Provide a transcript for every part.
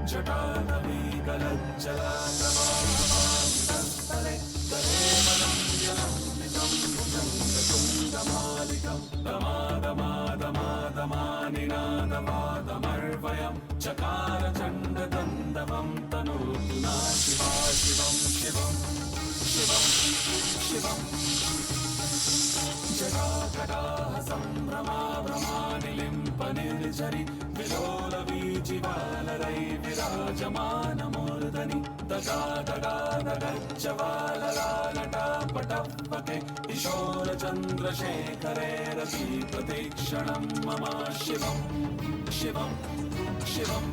जटानवीकलज्जलाकवास्तले तदेवलम्ब्यलम्बितं भुजङ्गतुङ्गमालिकं दमादमादमादमानिनादवादमर्वयं चकार चण्डतन्दवं तनोतु ना शिवा शिवं शिवं शिवं शिवम् जटाकटाः सम्भ्रमाभ्रमानिलिम्पनिर्झरि विलोलवीचिवालरै विराजमानमूर्धनि दगादगादगच्छवाललालटापटपटे किशोरचन्द्रशेखरे रतिप्रतीक्षणं मम शिवं शिवं शिवम्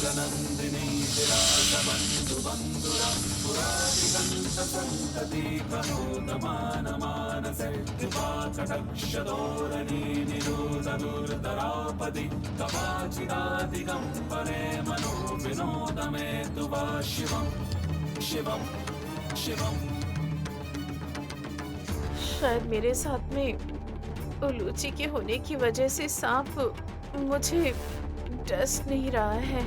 नन्दिनी विराजबन्धुबन्धुरं पुरादिगन्तसन्तति प्रमोदमानमानसे कृपाकटक्षदोरणी निरोधदुर्धरापदि कपाचिदादिगम्बरे मनो विनोदमे तु वा शिवं शिवं शिवं। शायद मेरे साथ में उलूची के होने की वजह से सांप मुझे डस नहीं रहा है,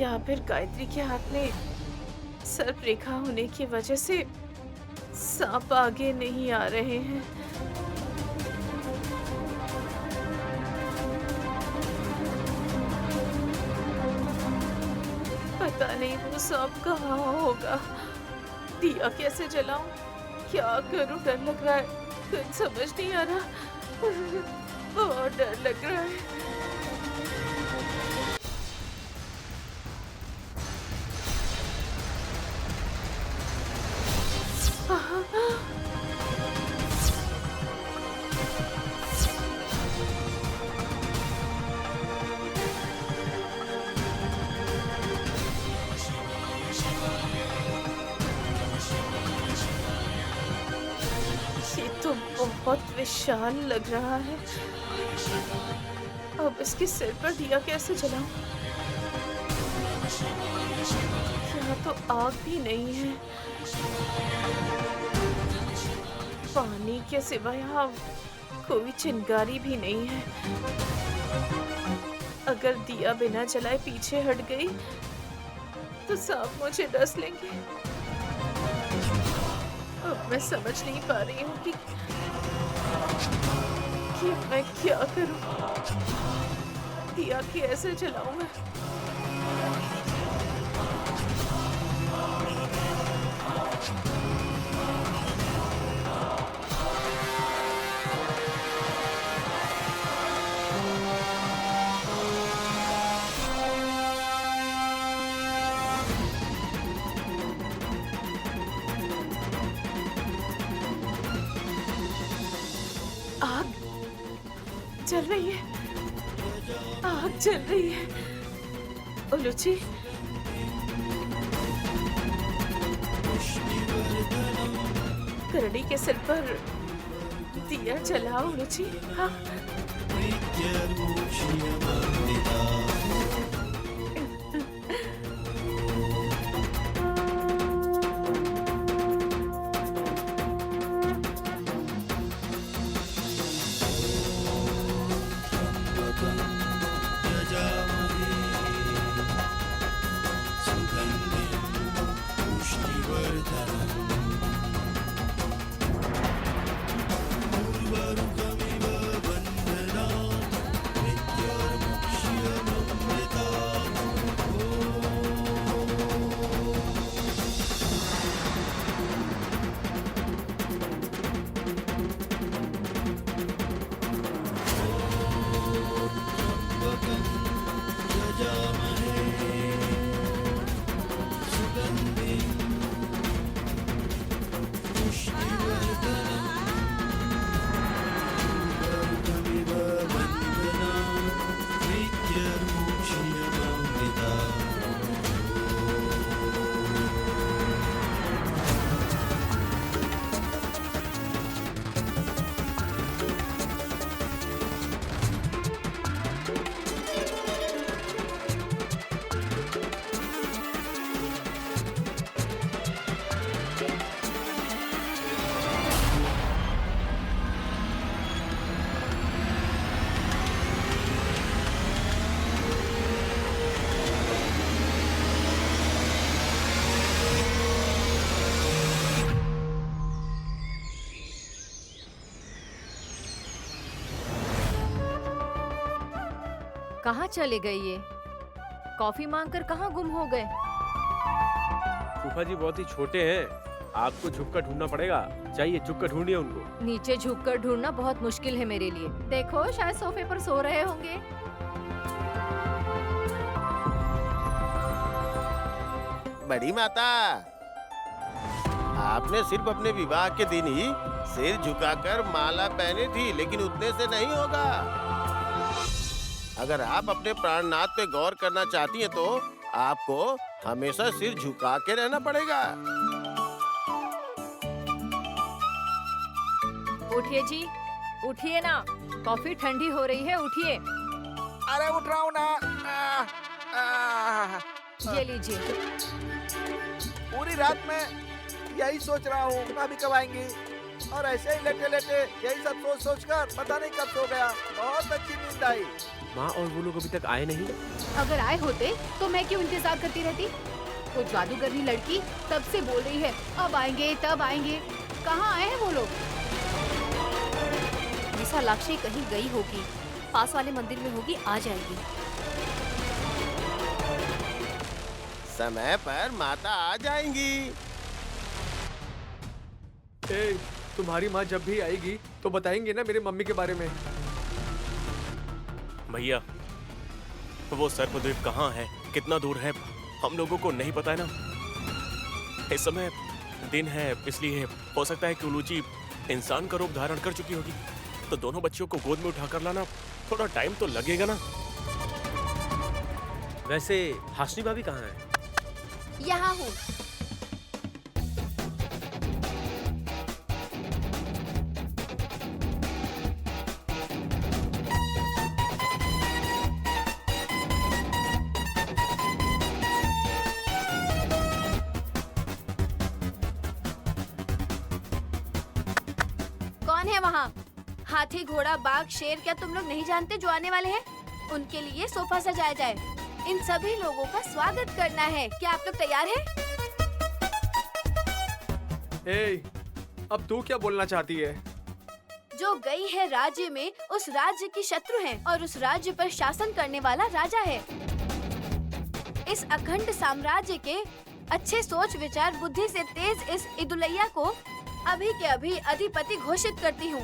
या फिर गायत्री के हाथ में सर्प रेखा होने की वजह से सांप आगे नहीं आ रहे हैं। पता नहीं वो सांप कहाँ होगा। दिया कैसे जलाऊं, क्या करूं? डर लग रहा है, कुछ समझ नहीं आ रहा। बहुत डर लग रहा है। ये तो बहुत विशाल लग रहा है। अब इसके सिर पर दिया कैसे जलाऊं? यहाँ तो आग भी नहीं है। पानी के सिवा यहाँ कोई चिंगारी भी नहीं है। अगर दिया बिना जलाए पीछे हट गई तो सांप मुझे डस लेंगे। अब मैं समझ नहीं पा रही हूँ कि मैं क्या करूँ। दिया कैसे जलाऊं मैं? आग चल रही है, आग चल रही है। उलूची, करणी के सिर पर दिया जलाओ उलूची। हाँ। कहाँ चले गए ये? कॉफी मांगकर कहाँ गुम हो गए? फूफा जी बहुत ही छोटे हैं, आपको झुक कर ढूंढना पड़ेगा। चाहिए झुक कर ढूंढिए उनको। नीचे झुककर ढूंढना बहुत मुश्किल है मेरे लिए। देखो, शायद सोफे पर सो रहे होंगे। बड़ी माता, आपने सिर्फ अपने विवाह के दिन ही सिर झुकाकर माला पहनी थी, लेकिन उतने से नहीं होगा। अगर आप अपने प्राणनाथ पे गौर करना चाहती हैं तो आपको हमेशा सिर झुका के रहना पड़ेगा। उठिए जी, उठिए ना। कॉफी ठंडी हो रही है, उठिए। अरे उठ रहा हूँ ना। ये लीजिए। पूरी रात में यही सोच रहा हूँ भाभी कब आएंगी, और ऐसे ही लेटे लेटे यही सब सोच सोच कर पता नहीं कब सो गया। बहुत अच्छी नींद आई। माँ और वो लोग अभी तक आए नहीं। अगर आए होते तो मैं क्यों इंतजार करती रहती? वो जादूगरनी लड़की तब से बोल रही है अब आएंगे तब आएंगे। कहाँ आए हैं वो लोग? विशालाक्षी कहीं गई होगी, पास वाले मंदिर में होगी, आ जाएगी। समय पर माता आ जाएंगी। ए, तुम्हारी माँ जब भी आएगी तो बताएंगे ना मेरे मम्मी के बारे में। भैया, वो सर्पद्वीप कहाँ है, कितना दूर है, हम लोगों को नहीं पता है ना। इस समय दिन है, इसलिए हो सकता है कि उलूची इंसान का रूप धारण कर चुकी होगी। तो दोनों बच्चियों को गोद में उठाकर लाना थोड़ा टाइम तो लगेगा ना। वैसे हाशनी भाभी कहाँ है? यहाँ हूँ। कौन है वहाँ? हाथी, घोड़ा, बाघ, शेर, क्या तुम लोग नहीं जानते जो आने वाले हैं? उनके लिए सोफा सजाया जाए। इन सभी लोगों का स्वागत करना है। क्या आप लोग तैयार हैं? ए, अब तू क्या बोलना चाहती है? जो गई है राज्य में, उस राज्य की शत्रु है और उस राज्य पर शासन करने वाला राजा है। इस अखंड साम्राज्य के अच्छे सोच विचार बुद्धि से तेज इस इदुलैया को अभी के अभी अधिपति घोषित करती हूँ।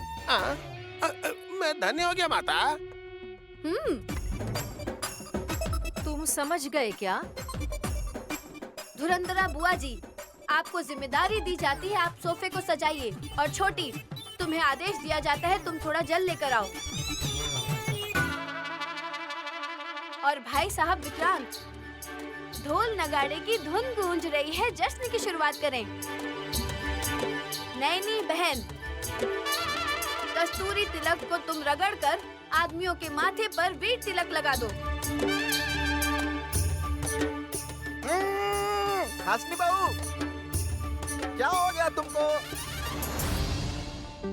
मैं धन्य हो गया माता। तुम समझ गए क्या? धुरंधरा बुआ जी, आपको जिम्मेदारी दी जाती है, आप सोफे को सजाइए। और छोटी, तुम्हें आदेश दिया जाता है तुम थोड़ा जल लेकर आओ। और भाई साहब विक्रांत, ढोल नगाड़े की धुन गूंज रही है, जश्न की शुरुआत करें। नैनी बहन, कस्तूरी तिलक को तुम रगड़कर आदमियों के माथे पर वीर तिलक लगा दो। हाशनी बहू, क्या हो गया तुमको?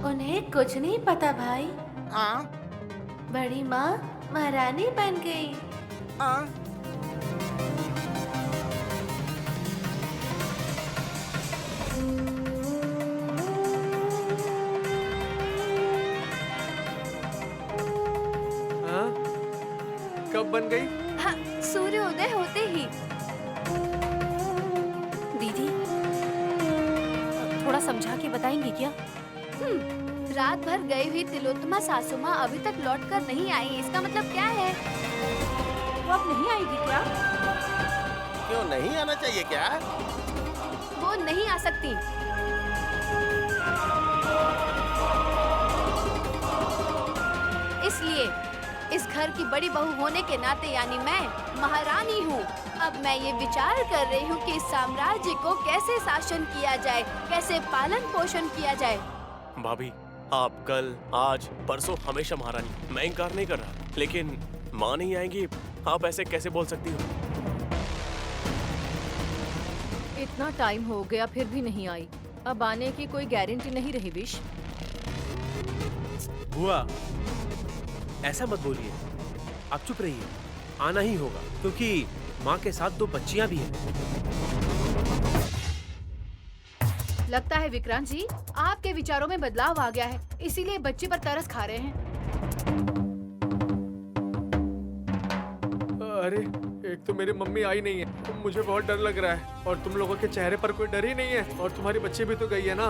उन्हें कुछ नहीं पता भाई। हाँ बड़ी माँ महारानी बन गई। हाँ। हाँ? कब बन गई? हाँ, सूर्योदय होते ही। दीदी, थोड़ा समझा के बताएंगी क्या? रात भर गई हुई तिलोत्तमा सासू माँ अभी तक लौट कर नहीं आई। इसका मतलब क्या है? वो अब नहीं आएगी क्या? क्यों नहीं आना चाहिए क्या? वो नहीं आ सकती। इसलिए इस घर की बड़ी बहू होने के नाते, यानी मैं महारानी हूँ, अब मैं ये विचार कर रही हूँ कि इस साम्राज्य को कैसे शासन किया जाए, कैसे पालन पोषण किया जाए। भाभी, आप कल, आज, परसों हमेशा महारानी। मैं इनकार नहीं कर रहा, लेकिन माँ नहीं आएंगी, आप ऐसे कैसे बोल सकती हो? इतना टाइम हो गया फिर भी नहीं आई। अब आने की कोई गारंटी नहीं रही विश। बुआ, ऐसा मत बोलिए, आप चुप रहिए। आना ही होगा क्योंकि माँ के साथ दो बच्चियाँ भी हैं। लगता है विक्रांत जी, आपके विचारों में बदलाव आ गया है, इसीलिए बच्चे पर तरस खा रहे हैं। अरे एक तो मेरी मम्मी आई नहीं है, मुझे बहुत डर लग रहा है, और तुम लोगों के चेहरे पर कोई डर ही नहीं है, और तुम्हारी बच्ची भी तो गई है ना।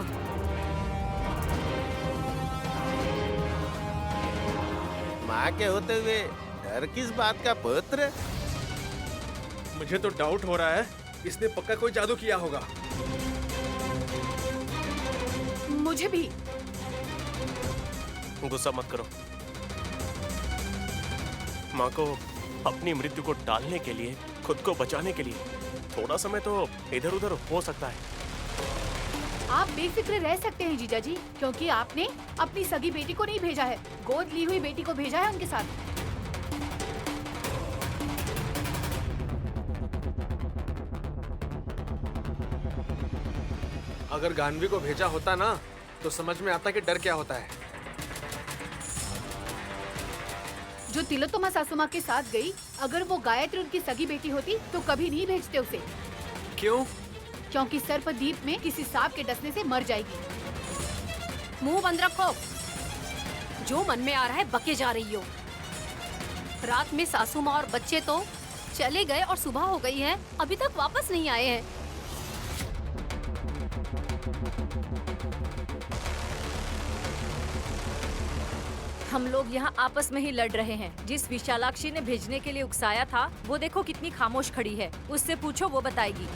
माँ के होते हुए डर किस बात का पुत्र? मुझे तो डाउट हो रहा है इसने पक्का कोई जादू किया होगा। मुझे भी। गुस्सा मत करो। माँ को अपनी मृत्यु को टालने के लिए, खुद को बचाने के लिए थोड़ा समय तो इधर उधर हो सकता है। आप बेफिक्र रह सकते हैं जीजा जी, क्योंकि आपने अपनी सगी बेटी को नहीं भेजा है, गोद ली हुई बेटी को भेजा है उनके साथ। अगर गानवी को भेजा होता ना तो समझ में आता कि डर क्या होता है। जो तिलोत्तमा सासू माँ के साथ गई, अगर वो गायत्री उनकी सगी बेटी होती तो कभी नहीं भेजते उसे। क्यों? क्योंकि सर्पद्वीप में किसी सांप के डसने से मर जाएगी। मुंह बंद रखो। जो मन में आ रहा है बके जा रही हो। रात में सासू माँ और बच्चे तो चले गए और सुबह हो गई है, अभी तक वापस नहीं आए हैं। हम लोग यहाँ आपस में ही लड़ रहे हैं। जिस विशालाक्षी ने भेजने के लिए उकसाया था, वो देखो कितनी खामोश खड़ी है। उससे पूछो, वो बताएगी।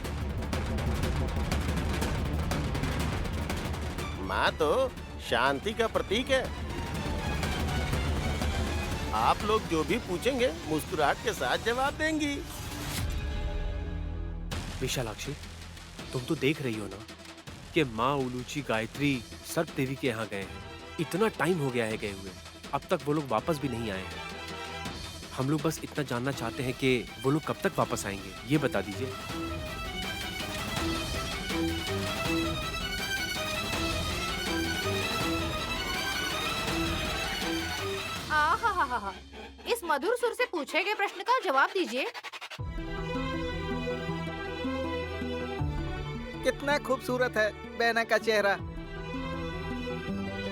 माँ तो शांति का प्रतीक है। आप लोग जो भी पूछेंगे मुस्कुराहट के साथ जवाब देंगी। विशालाक्षी, तुम तो देख रही हो ना कि माँ उलूची गायत्री सर्प देवी के यहाँ गए हैं। इतना टाइम हो गया है गए हुए, अब तक वो लोग वापस भी नहीं आए हैं। हम लोग बस इतना जानना चाहते हैं कि वो लोग कब तक वापस आएंगे, ये बता दीजिए। आहा, इस मधुर सुर से पूछे गए प्रश्न का जवाब दीजिए। कितना खूबसूरत है बहना का चेहरा।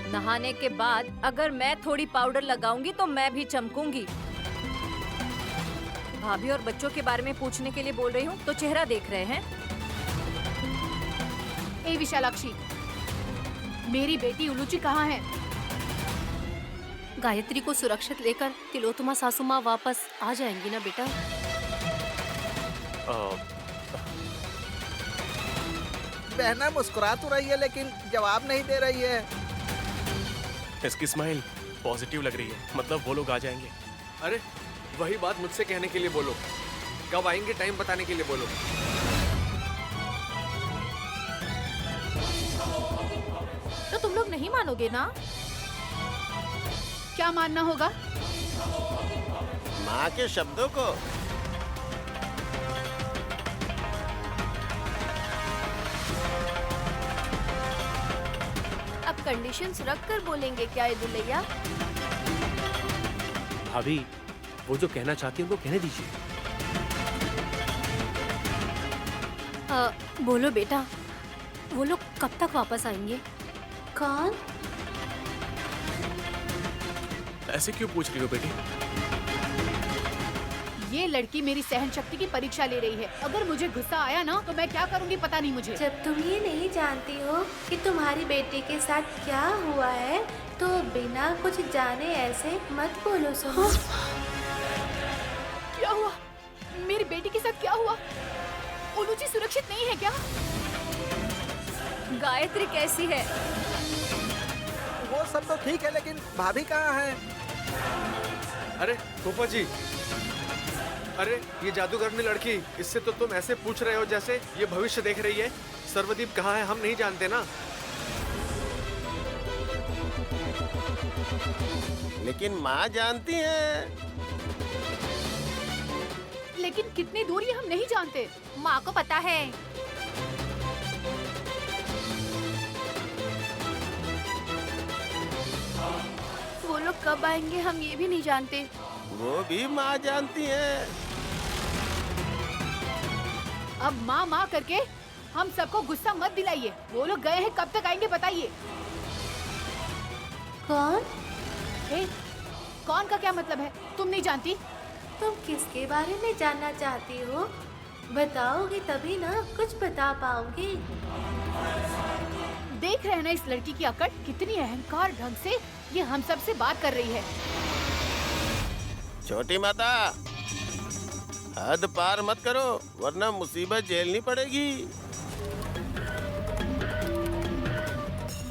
नहाने के बाद अगर मैं थोड़ी पाउडर लगाऊंगी तो मैं भी चमकूंगी। भाभी और बच्चों के बारे में पूछने के लिए बोल रही हूँ तो चेहरा देख रहे हैं। ए विशालाक्षी, मेरी बेटी उलूची कहाँ है? गायत्री को सुरक्षित लेकर तिलोत्तमा सासू माँ वापस आ जाएंगी ना बेटा? बहना मुस्कुरा तो रही है लेकिन जवाब नहीं दे रही है। इसकी स्माइल पॉजिटिव लग रही है, मतलब वो लोग आ जाएंगे। अरे वही बात मुझसे कहने के लिए बोलो। कब आएंगे टाइम बताने के लिए बोलो। तो तुम लोग नहीं मानोगे ना? क्या मानना होगा? माँ के शब्दों को। अब कंडीशंस रख कर बोलेंगे क्या ये दुलैया? भाभी, वो जो कहना चाहती है उनको कहने दीजिए। बोलो बेटा, वो लोग कब तक वापस आएंगे? कौन? ऐसे क्यों पूछ रही हो बेटी? ये लड़की मेरी सहन शक्ति की परीक्षा ले रही है। अगर मुझे गुस्सा आया ना तो मैं क्या करूँगी पता नहीं मुझे। जब तुम ये नहीं जानती हो कि तुम्हारी बेटी के साथ क्या हुआ है तो बिना कुछ जाने ऐसे मत बोलो। सुनो, क्या हुआ? मेरी बेटी के साथ क्या हुआ? उलूची सुरक्षित नहीं है क्या? गायत्री कैसी है? वो सब तो ठीक है लेकिन भाभी कहाँ है? अरे फूफा जी, अरे ये जादूगरनी लड़की, इससे तो तुम ऐसे पूछ रहे हो जैसे ये भविष्य देख रही है। सर्वदीप कहाँ है हम नहीं जानते ना। लेकिन माँ जानती है। लेकिन कितनी दूर ये हम नहीं जानते। माँ को पता है। वो लोग कब आएंगे हम ये भी नहीं जानते। वो भी माँ जानती है। अब माँ माँ करके हम सबको गुस्सा मत दिलाइए। वो लोग गए हैं, कब तक आएंगे बताइए। कौन? कौन का क्या मतलब है? तुम नहीं जानती? तुम किसके बारे में जानना चाहती हो? बताओगी तभी ना कुछ बता पाऊंगी। देख रहे हैं ना इस लड़की की अकड़, कितनी अहंकार ढंग से ये हम सब से बात कर रही है। छोटी माता, हद पार मत करो वरना मुसीबत झेलनी पड़ेगी।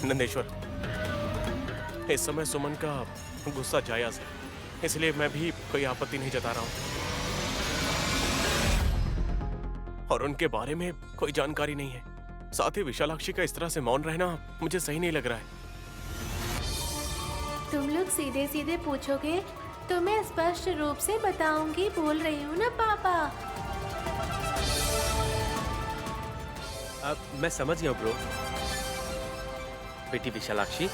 नंदेश्वर, इस समय सुमन का गुस्सा जायज है, इसलिए मैं भी कोई आपत्ति नहीं जता रहा हूँ। और उनके बारे में कोई जानकारी नहीं है। साथ ही विशालाक्षी का इस तरह से मौन रहना मुझे सही नहीं लग रहा है। तुम लोग सीधे सीधे पूछोगे तो मैं स्पष्ट रूप से बताऊंगी। बोल रही हूँ ना पापा। अब मैं समझ गया ब्रो। बेटी विशालाक्षी,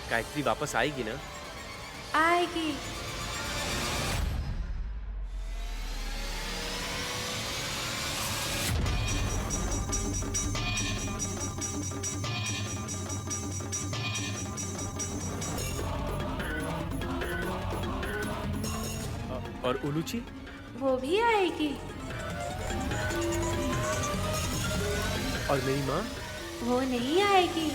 गायत्री वापस आएगी ना? आएगी। और उलूची? वो भी आएगी। और मेरी माँ? वो नहीं आएगी।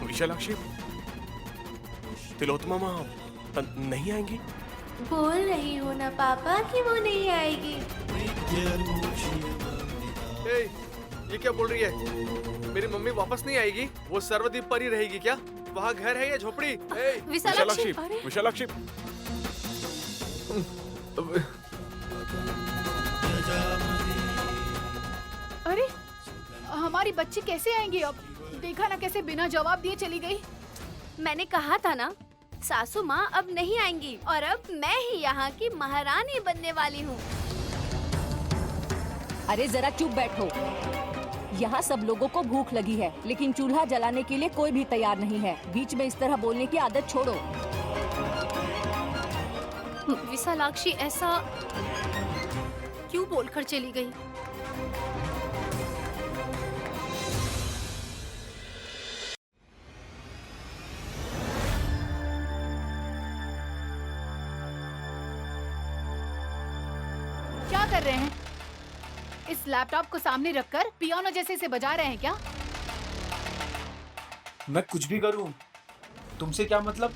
विशालाक्षी, तिलोत्तमा माँ नहीं आएंगी? बोल रही हूँ ना पापा कि वो नहीं आएगी। ए, ये क्या बोल रही है? मेरी मम्मी वापस नहीं आएगी? वो सर्वदीप पर ही रहेगी क्या? वहाँ घर है या झोपड़ी? ए, विशालाक्षी, विशालाक्षी, अरे हमारी बच्ची कैसे आएंगी अब? देखा ना कैसे बिना जवाब दिए चली गई। मैंने कहा था ना, सासू माँ अब नहीं आएंगी और अब मैं ही यहाँ की महारानी बनने वाली हूँ। अरे जरा चुप बैठो। यहाँ सब लोगों को भूख लगी है, लेकिन चूल्हा जलाने के लिए कोई भी तैयार नहीं है। बीच में इस तरह बोलने की आदत छोड़ो। विशालाक्षी ऐसा क्यों बोलकर चली गई? क्या कर रहे हैं? इस लैपटॉप को सामने रखकर पियानो जैसे इसे बजा रहे हैं क्या? मैं कुछ भी करूं, तुमसे क्या मतलब?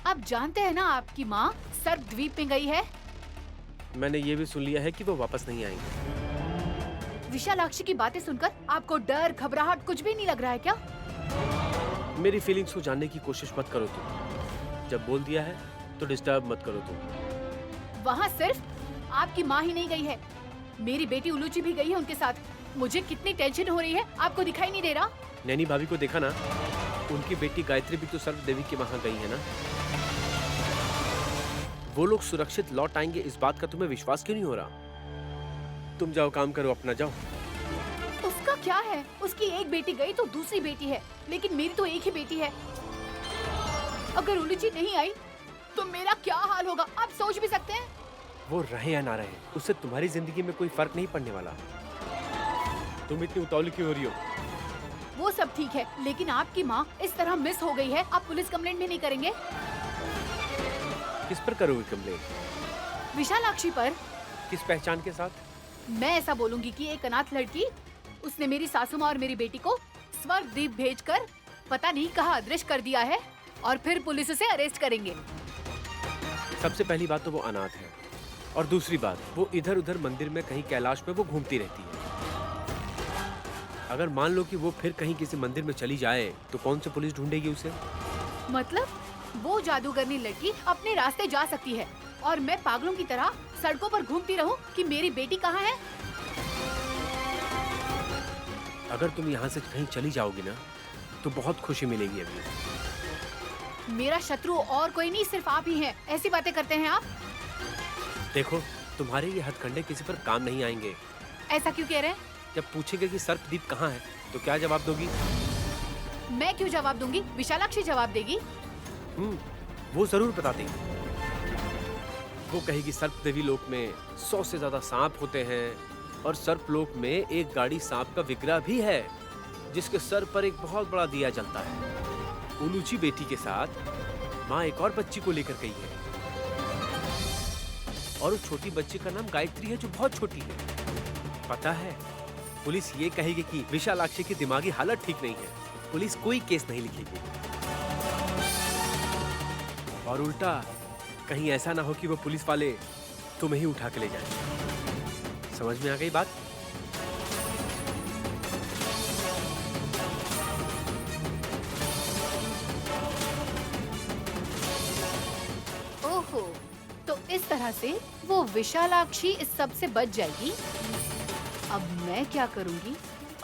आप जानते हैं ना आपकी माँ सर्पद्वीप में गई है। मैंने ये भी सुन लिया है कि वो वापस नहीं आएंगे। विशालाक्षी की बातें सुनकर आपको डर घबराहट कुछ भी नहीं लग रहा है क्या? मेरी फीलिंग्स को जानने की कोशिश मत करो तुम। जब बोल दिया है तो डिस्टर्ब मत करो तुम। वहाँ सिर्फ आपकी माँ ही नहीं गई है, मेरी बेटी उलूची भी गई है उनके साथ। मुझे कितनी टेंशन हो रही है, आपको दिखाई नहीं दे रहा? नैनी भाभी को देखा ना, उनकी बेटी गायत्री भी तो सर्प देवी के वहाँ गई है ना। वो लोग सुरक्षित लौट आएंगे, इस बात का तुम्हें विश्वास क्यों नहीं हो रहा? तुम जाओ, काम करो अपना, जाओ। उसका क्या है? उसकी एक बेटी गई तो दूसरी बेटी है, लेकिन मेरी तो एक ही बेटी है। अगर उलूची नहीं आई तो मेरा क्या हाल होगा, आप सोच भी सकते हैं? वो रहे या ना रहे, उससे तुम्हारी जिंदगी में कोई फर्क नहीं पड़ने वाला। तुम इतनी उतावली क्यों हो रही हो? वो सब ठीक है, लेकिन आपकी माँ इस तरह मिस हो गई है, आप पुलिस कंप्लेंट भी नहीं करेंगे? किस पर करोगे कंप्लेंट? विशालाक्षी पर। किस पहचान के साथ? मैं ऐसा बोलूंगी कि एक अनाथ लड़की, उसने मेरी सासू माँ और मेरी बेटी को स्वर्गद्वीप भेजकर पता नहीं कहाँ अदृश्य कर दिया है, और फिर पुलिस उसे अरेस्ट करेंगे। सबसे पहली बात तो वो अनाथ है, और दूसरी बात वो इधर उधर मंदिर में कहीं कैलाश में वो घूमती रहती है। अगर मान लो कि वो फिर कहीं किसी मंदिर में चली जाए तो कौन सी पुलिस ढूंढेगी उसे? मतलब वो जादूगरनी लड़की अपने रास्ते जा सकती है और मैं पागलों की तरह सड़कों पर घूमती रहूं कि मेरी बेटी कहाँ है? अगर तुम यहाँ से कहीं चली जाओगी ना तो बहुत खुशी मिलेगी। अभी मेरा शत्रु और कोई नहीं, सिर्फ आप ही हैं। ऐसी बातें करते हैं आप? देखो, तुम्हारे ये हथकंडे किसी पर काम नहीं आएंगे। ऐसा क्यों कह रहे हैं? जब पूछेंगे कि सर्पदीप कहाँ है तो क्या जवाब दोगी? मैं क्यों जवाब दूंगी? विशालाक्षी जवाब देगी। वो जरूर बता देगी। वो कहेगी सर्प देवी लोक में 100 से ज्यादा सांप होते हैं और सर्प लोक में एक गाड़ी सांप का विग्रह भी है जिसके सर पर एक बहुत बड़ा दिया जलता है। उलूची बेटी के साथ माँ एक और बच्ची को लेकर गई है और उस छोटी बच्ची का नाम गायत्री है जो बहुत छोटी है। पता है, पुलिस ये कहेगी कि विशालाक्षी की दिमागी हालत ठीक नहीं है, पुलिस कोई केस नहीं लिखेगी। और उल्टा कहीं ऐसा ना हो कि वो पुलिस वाले तुम्हें ही उठा के ले जाए। समझ में आ गई बात? ओहो, तो इस तरह से वो विशालाक्षी इस सब से बच जाएगी। अब मैं क्या करूंगी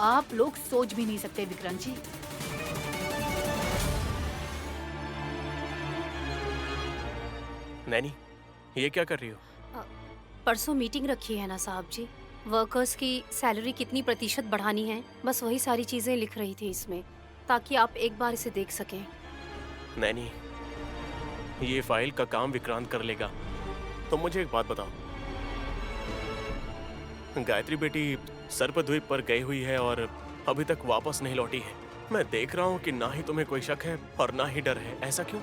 आप लोग सोच भी नहीं सकते विक्रांत जी। नैनी, ये क्या कर रही हो? परसों मीटिंग रखी है ना साहब जी, वर्कर्स की सैलरी कितनी प्रतिशत बढ़ानी है, बस वही सारी चीजें लिख रही थी इसमें, ताकि आप एक बार इसे देख सकें। नैनी, ये फाइल का काम विक्रांत कर लेगा। तो मुझे एक बात बताओ, गायत्री बेटी सर्पद्वीप पर गई हुई है और अभी तक वापस नहीं लौटी है। मैं देख रहा हूँ कि ना ही तुम्हें कोई शक है और ना ही डर है, ऐसा क्यों?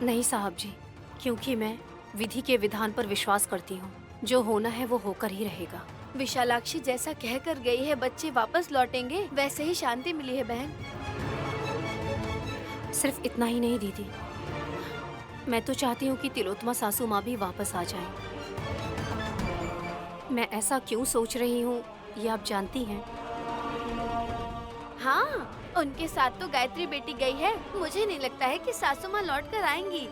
नहीं साहब जी, क्योंकि मैं विधि के विधान पर विश्वास करती हूँ। जो होना है वो होकर ही रहेगा। विशालाक्षी जैसा कह कर गई है बच्चे वापस लौटेंगे, वैसे ही शांति मिली है बहन। सिर्फ इतना ही नहीं दीदी, मैं तो चाहती हूँ कि तिलोत्तमा सासू माँ भी वापस आ जाएं। मैं ऐसा क्यों सोच रही हूँ ये आप जानती हैं। हाँ, उनके साथ तो गायत्री बेटी गई है। मुझे नहीं लगता है कि सासू माँ लौट कर आएंगी।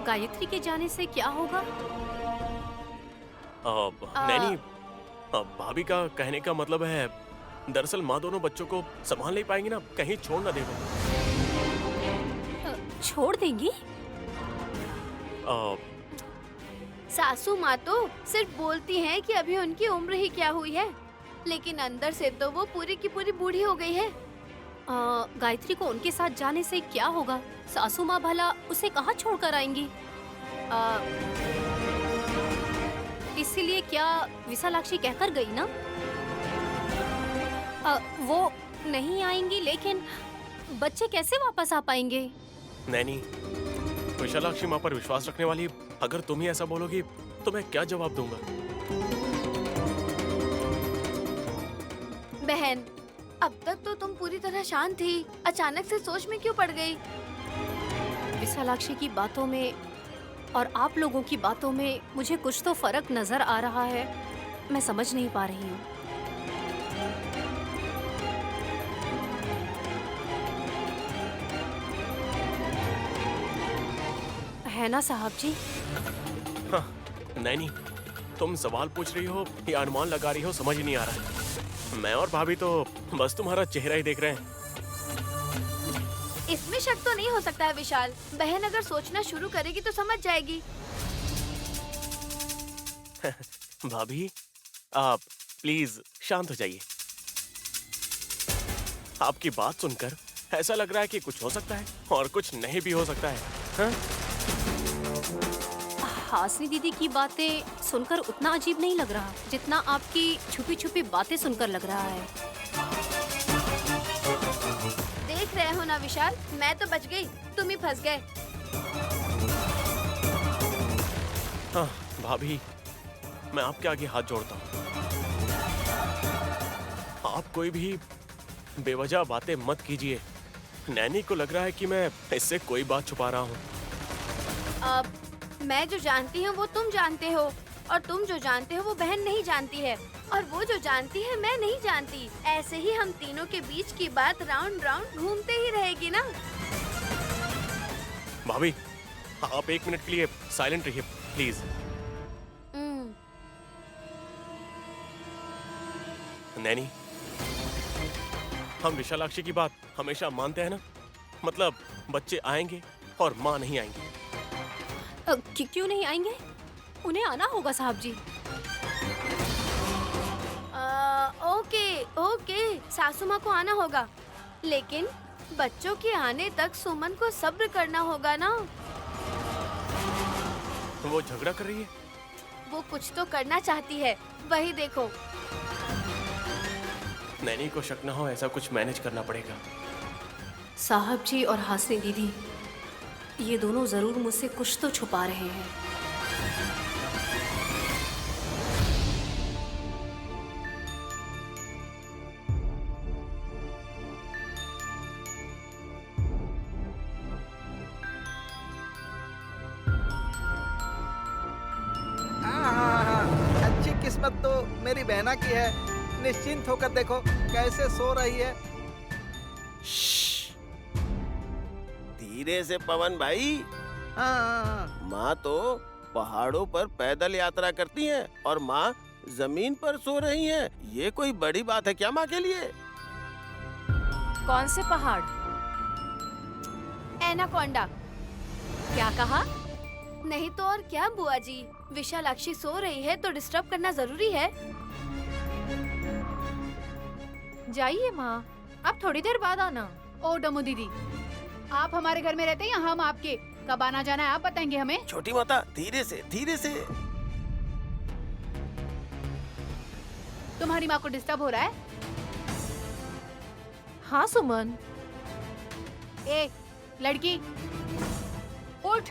गायत्री के जाने से क्या होगा? नैनी, भाभी का कहने का मतलब है, दरअसल माँ दोनों बच्चों को संभाल नहीं पाएंगी ना, कहीं छोड़ ना देगा। छोड़ देंगी? सासू माँ तो सिर्फ बोलती हैं कि अभी उनकी उम्र ही क्या हुई है, लेकिन अंदर से तो वो पूरी की पूरी बूढ़ी हो गई है। गायत्री को उनके साथ जाने से क्या होगा? सासू माँ भला उसे कहाँ छोड़कर आएंगी? इसीलिए क्या विशालाक्षी कहकर गई ना? वो नहीं आएंगी, लेकिन बच्चे कैसे वापस आ पाएंगे? नैनी, विशालाक्षी माँ पर विश्वास रखने वाली अगर तुम ही ऐसा बोलोगी तो मैं क्या जवाब दूंगा? बहन, अब तक तो तुम पूरी तरह शांत थी, अचानक से सोच में क्यों पड़ गई? विशालाक्षी की बातों में और आप लोगों की बातों में मुझे कुछ तो फर्क नजर आ रहा है। मैं समझ नहीं पा रही हूँ। है ना साहब जी? हाँ, नैनी, तुम सवाल पूछ रही हो या अनुमान लगा रही हो समझ ही नहीं आ रहा है। मैं और भाभी तो बस तुम्हारा चेहरा ही देख रहे हैं। इसमें शक तो नहीं हो सकता है विशाल। बहन अगर सोचना शुरू करेगी तो समझ जाएगी। भाभी, आप प्लीज शांत हो जाइए। आपकी बात सुनकर ऐसा लग रहा है कि कुछ हो सकता है और कुछ नहीं भी हो सकता है। हाँ? हासिनी दीदी की बातें सुनकर उतना अजीब नहीं लग रहा जितना आपकी छुपी छुपी बातें सुनकर लग रहा है। देख रहे हो ना विशाल, मैं तो बच गई, तुम ही फंस गए। हाँ भाभी, मैं आपके आगे हाथ जोड़ता हूँ। आप कोई भी बेवजह बातें मत कीजिए। नैनी को लग रहा है कि मैं इससे कोई बात छुपा रहा हूँ। अब मैं जो जानती हूँ वो तुम जानते हो, और तुम जो जानते हो वो बहन नहीं जानती है, और वो जो जानती है मैं नहीं जानती। ऐसे ही हम तीनों के बीच की बात राउंड राउंड घूमते ही रहेगी ना। भाभी, आप 1 मिनट के लिए साइलेंट रहिए प्लीज। नैनी, हम विशालाक्षी की बात हमेशा मानते हैं ना? मतलब बच्चे आएंगे और माँ नहीं आएंगी। क्यों नहीं आएंगे? उन्हें आना होगा साहब जी। ओके ओके, सासू माँ को आना होगा, लेकिन बच्चों के आने तक सुमन को सब्र करना होगा ना। वो झगड़ा कर रही है। वो कुछ तो करना चाहती है, वही देखो। नैनी को शक न हो, ऐसा कुछ मैनेज करना पड़ेगा। साहब जी और हासिनी दीदी, ये दोनों जरूर मुझसे कुछ तो छुपा रहे हैं। अच्छी किस्मत तो मेरी बहना की है। निश्चिंत होकर देखो कैसे सो रही है। धीरे से पवन भाई। माँ तो पहाड़ों पर पैदल यात्रा करती हैं और माँ जमीन पर सो रही हैं। ये कोई बड़ी बात है क्या माँ के लिए? कौन से पहाड़? एनाकोंडा। क्या कहा? नहीं तो और क्या बुआ जी, विशालाक्षी सो रही है तो डिस्टर्ब करना जरूरी है। जाइए माँ, आप थोड़ी देर बाद आना। ओ डमू दीदी, आप हमारे घर में रहते हैं या हम आपके? कब आना जाना है आप बताएंगे हमें। छोटी माता धीरे से, धीरे से। तुम्हारी माँ को डिस्टर्ब हो रहा है? हाँ सुमन। ए लड़की, उठ।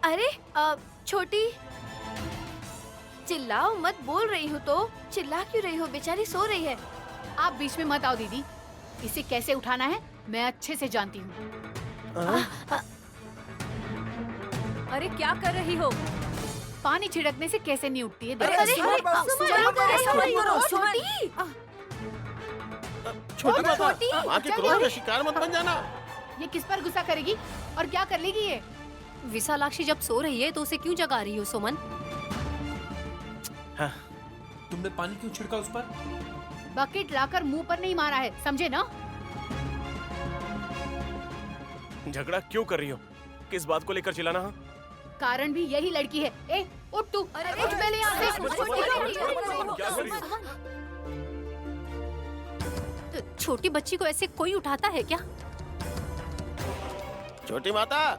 अरे छोटी, चिल्लाओ मत, बोल रही हूँ तो। चिल्ला क्यों रही हो? बेचारी सो रही है। आप बीच में मत आओ दीदी, इसे कैसे उठाना है मैं अच्छे से जानती हूँ। अरे क्या कर रही हो? पानी छिड़कने से कैसे नहीं उठती है? छोटी माता, माँ के क्रोध का शिकार मत बन जाना। ये किस पर गुस्सा करेगी और क्या कर लेगी ये? विशालाक्षी जब सो रही है तो उसे क्यों जगा रही हो सुमन? हाँ। तुमने पानी क्यों छिड़का उस पर? बकेट लाकर मुंह पर नहीं मारा है, समझे ना? झगड़ा क्यों कर रही हो? किस बात को लेकर चिल्लाना? हाँ? कारण भी यही लड़की है। ए उठ तू, उठ पहले यहाँ से। तो छोटी बच्ची को ऐसे कोई उठाता है क्या? छोटी माता,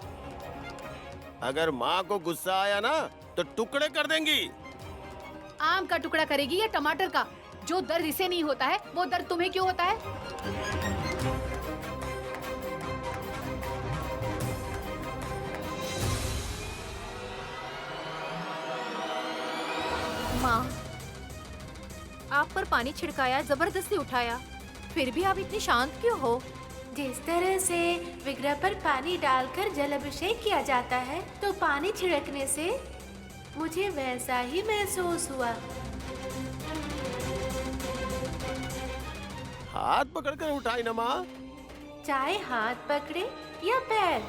अगर माँ को गुस्सा आया ना तो टुकड़े कर देंगी। आम का टुकड़ा करेगी या टमाटर का? जो दर्द इसे नहीं होता है वो दर्द तुम्हें क्यों होता है? माँ, आप पर पानी छिड़काया, जबरदस्ती उठाया, फिर भी आप इतनी शांत क्यों हो? जिस तरह से विग्रह पर पानी डालकर जल अभिषेक किया जाता है तो पानी छिड़कने से मुझे वैसा ही महसूस हुआ। हाथ पकड़कर उठाई ना माँ। चाहे हाथ पकड़े या पैर,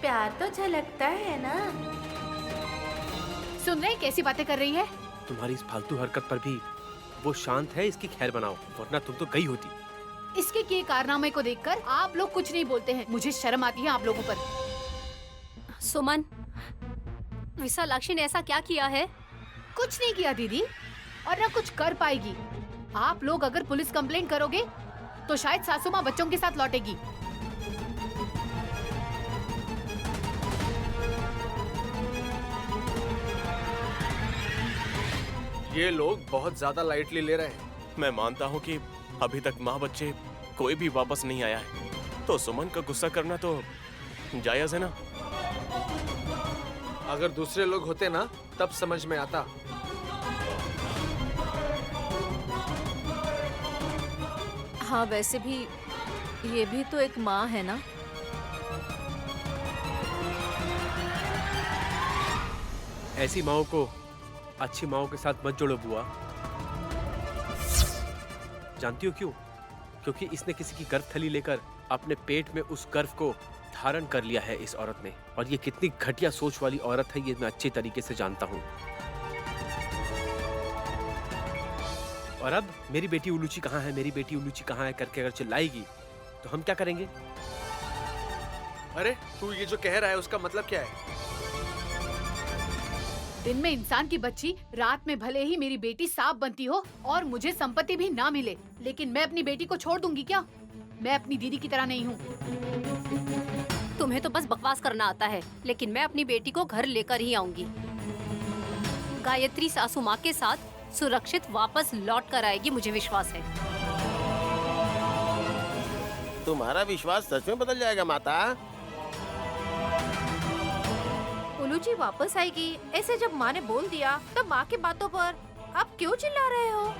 प्यार तो झलकता है ना। सुन रहे कैसी बातें कर रही है? तुम्हारी इस फालतू हरकत पर भी वो शांत है, इसकी खैर बनाओ, वरना तुम तो गई होती। इसके किए कारनामे को देखकर आप लोग कुछ नहीं बोलते हैं। मुझे शर्म आती है आप लोगों पर। सुमन, विशालाक्षी ने ऐसा क्या किया है? कुछ नहीं किया दीदी, और ना कुछ कर पाएगी। आप लोग अगर पुलिस कंप्लेंट करोगे तो शायद सासू माँ बच्चों के साथ लौटेगी। ये लोग बहुत ज्यादा लाइटली ले रहे हैं। मैं मानता हूँ कि अभी तक माँ बच्चे कोई भी वापस नहीं आया है, तो सुमन का गुस्सा करना तो जायज है ना। अगर दूसरे लोग होते ना तब समझ में आता। हाँ वैसे भी ये भी तो एक माँ है ना। ऐसी माओ को अच्छी माओ के साथ मत जोड़ो बुआ। जानती हो क्यों? क्योंकि इसने किसी की गर्भथली लेकर अपने पेट में उस गर्भ को धारण कर लिया है इस औरत ने, और ये कितनी घटिया सोच वाली औरत है ये मैं अच्छे तरीके से जानता हूँ। और अब मेरी बेटी उलूची कहाँ है, मेरी बेटी उलूची कहाँ है करके अगर चिल्लाएगी तो हम क्या करेंगे? अरे तू ये जो कह रहा है उसका मतलब क्या है? दिन में इंसान की बच्ची, रात में भले ही मेरी बेटी सांप बनती हो और मुझे संपत्ति भी ना मिले, लेकिन मैं अपनी बेटी को छोड़ दूंगी क्या? मैं अपनी दीदी की तरह नहीं हूँ। तुम्हें तो बस बकवास करना आता है, लेकिन मैं अपनी बेटी को घर लेकर ही आऊंगी। गायत्री सासू माँ के साथ सुरक्षित वापस लौट कर आएगी, मुझे विश्वास है। तुम्हारा विश्वास सच में बदल जाएगा माता। उलूची वापस आएगी, ऐसे जब माँ ने बोल दिया, तब माँ की बातों पर आप क्यों चिल्ला रहे हो?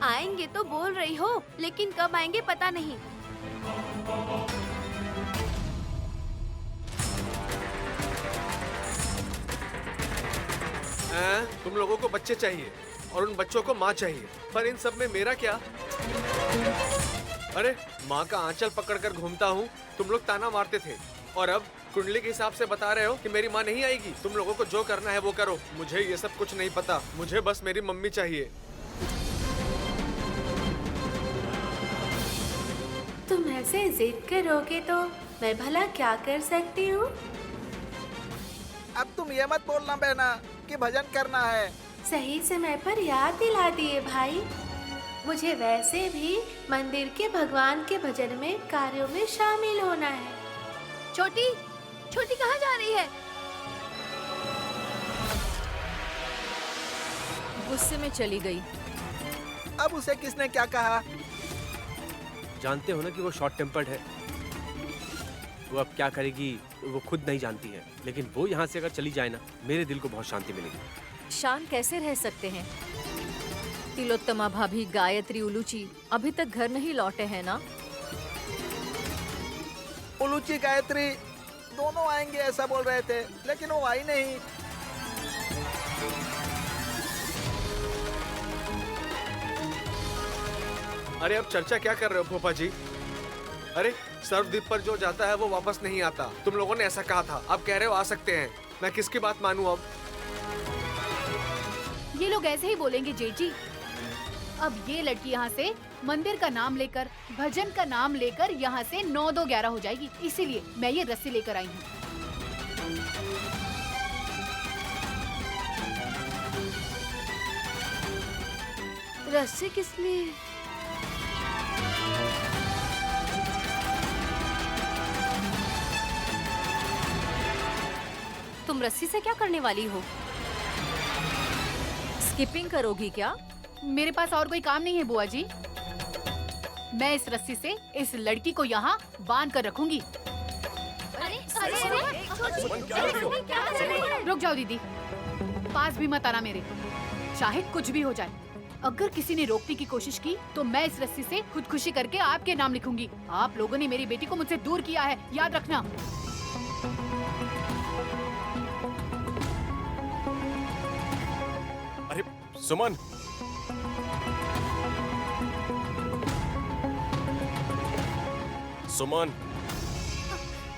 आएंगे तो बोल रही हो, लेकिन कब आएंगे पता नहीं। तुम लोगों को बच्चे चाहिए और उन बच्चों को माँ चाहिए, पर इन सब में मेरा क्या? अरे माँ का आंचल पकड़कर घूमता हूँ, तुम लोग ताना मारते थे, और अब कुंडली के हिसाब से बता रहे हो कि मेरी माँ नहीं आएगी। तुम लोगों को जो करना है वो करो, मुझे ये सब कुछ नहीं पता। मुझे बस मेरी मम्मी चाहिए। तुम ऐसे जिद करोगे तो मैं भला क्या कर सकती हूँ? अब तुम ये मत बोलना बहना कि भजन करना है। सही समय पर याद दिला दिए भाई। मुझे वैसे भी मंदिर के भगवान के भजन में कार्यों में शामिल होना है। छोटी छोटी कहाँ जा रही है? गुस्से में चली गई। अब उसे किसने क्या कहा? जानते हो ना कि वो शॉर्ट टेम्पर्ड है। वो अब क्या करेगी वो खुद नहीं जानती है, लेकिन वो यहाँ से अगर चली जाए ना, मेरे दिल को बहुत शांति मिलेगी। शान कैसे रह सकते हैं? तिलोत्तमा भाभी, गायत्री, उलूची अभी तक घर नहीं लौटे हैं ना? उलूची गायत्री दोनों आएंगे ऐसा बोल रहे थे, लेकिन वो आई नहीं। अरे अब चर्चा क्या कर रहे हो फूफा जी? अरे सर्वद्वीप पर जो जाता है वो वापस नहीं आता। तुम लोगों ने ऐसा कहा था, अब कह रहे हो आ सकते हैं। मैं किसकी बात मानूं अब? ये लोग ऐसे ही बोलेंगे जेठ जी। अब ये लड़की यहाँ से मंदिर का नाम लेकर, भजन का नाम लेकर यहाँ से 9-2-11 हो जाएगी। इसीलिए मैं ये रस्सी लेकर आई हूँ। रस्सी किस लिए? तुम रस्सी से क्या करने वाली हो? स्किपिंग करोगी क्या? मेरे पास और कोई काम नहीं है बुआ जी। मैं इस रस्सी से इस लड़की को यहाँ बांध कर रखूंगी। रुक जाओ दीदी, पास भी मत आना मेरे, चाहे कुछ भी हो जाए। अगर किसी ने रोकने की कोशिश की तो मैं इस रस्सी से खुदकुशी करके आपके नाम लिखूंगी। आप लोगों ने मेरी बेटी को मुझसे दूर किया है, याद रखना। अरे सुमन, सुमन,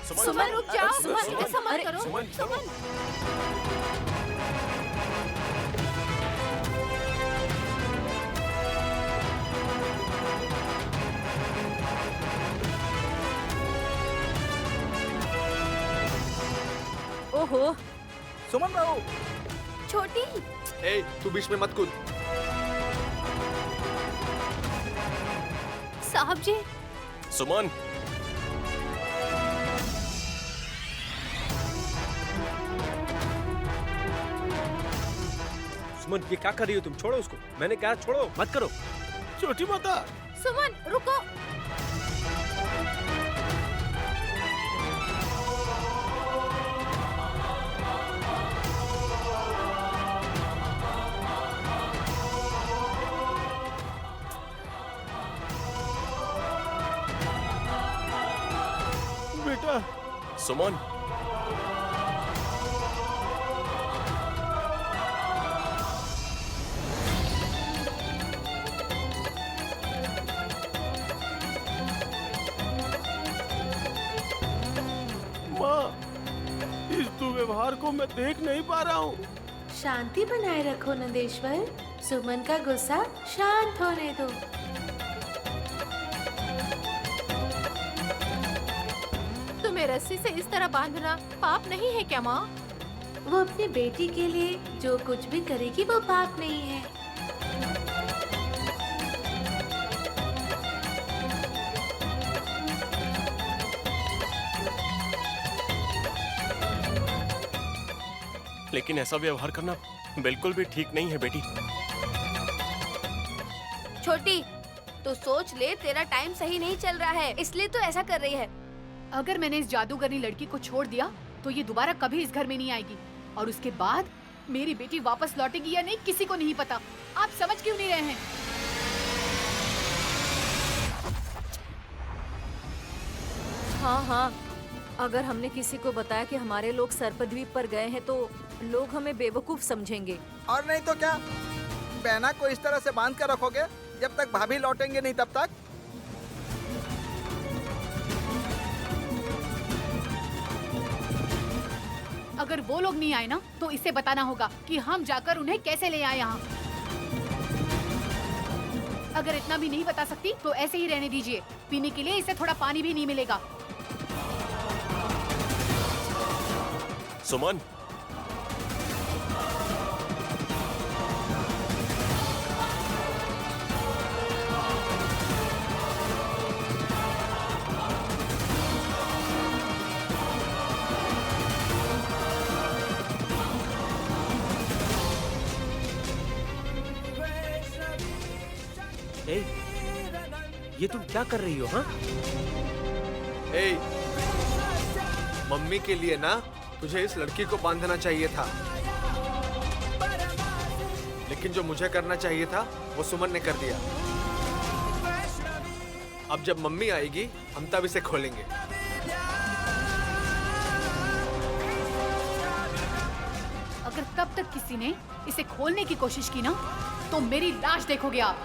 सुमन रुक जाओ। सुमन ऐसा मत करो। सुमन। ओहो, सुमन बाबू। छोटी ए, तू बीच में मत कूद। साहब जी। सुमन, सुमन ये क्या कर रही हो तुम? छोड़ो उसको, मैंने कहा छोड़ो, मत करो। छोटी माता, सुमन रुको। बेटा। सुमन, इस दुर्व्यवहार को मैं देख नहीं पा रहा हूँ। शांति बनाए रखो नंदेश्वर। सुमन का गुस्सा शांत होने दो। तुम्हें रस्सी से इस तरह बांधना पाप नहीं है क्या माँ? वो अपनी बेटी के लिए जो कुछ भी करेगी वो पाप नहीं है। लेकिन ऐसा व्यवहार करना बिल्कुल भी ठीक नहीं है बेटी। छोटी, तो सोच ले, तेरा टाइम सही नहीं चल रहा है, इसलिए तो ऐसा कर रही है। अगर मैंने इस जादूगरनी लड़की को छोड़ दिया तो ये दोबारा कभी इस घर में नहीं आएगी, और उसके बाद मेरी बेटी वापस लौटेगी या नहीं किसी को नहीं पता। आप समझ क्यों नहीं रहे हैं? हाँ हाँ, अगर हमने किसी को बताया कि हमारे लोग सर्पद्वीप पर गए हैं तो लोग हमें बेवकूफ समझेंगे। और नहीं तो क्या, बहना को इस तरह से बांध कर रखोगे जब तक भाभी लौटेंगे नहीं तब तक? अगर वो लोग नहीं आए ना तो इसे बताना होगा कि हम जाकर उन्हें कैसे ले आए यहाँ। अगर इतना भी नहीं बता सकती तो ऐसे ही रहने दीजिए। पीने के लिए इसे थोड़ा पानी भी नहीं मिलेगा। सुमन, ए, ये तुम क्या कर रही हो? हाँ, ए, मम्मी के लिए ना तुझे इस लड़की को बांधना चाहिए था, लेकिन जो मुझे करना चाहिए था वो सुमन ने कर दिया। अब जब मम्मी आएगी हम तब इसे खोलेंगे। अगर तब तक किसी ने इसे खोलने की कोशिश की ना तो मेरी लाश देखोगे आप।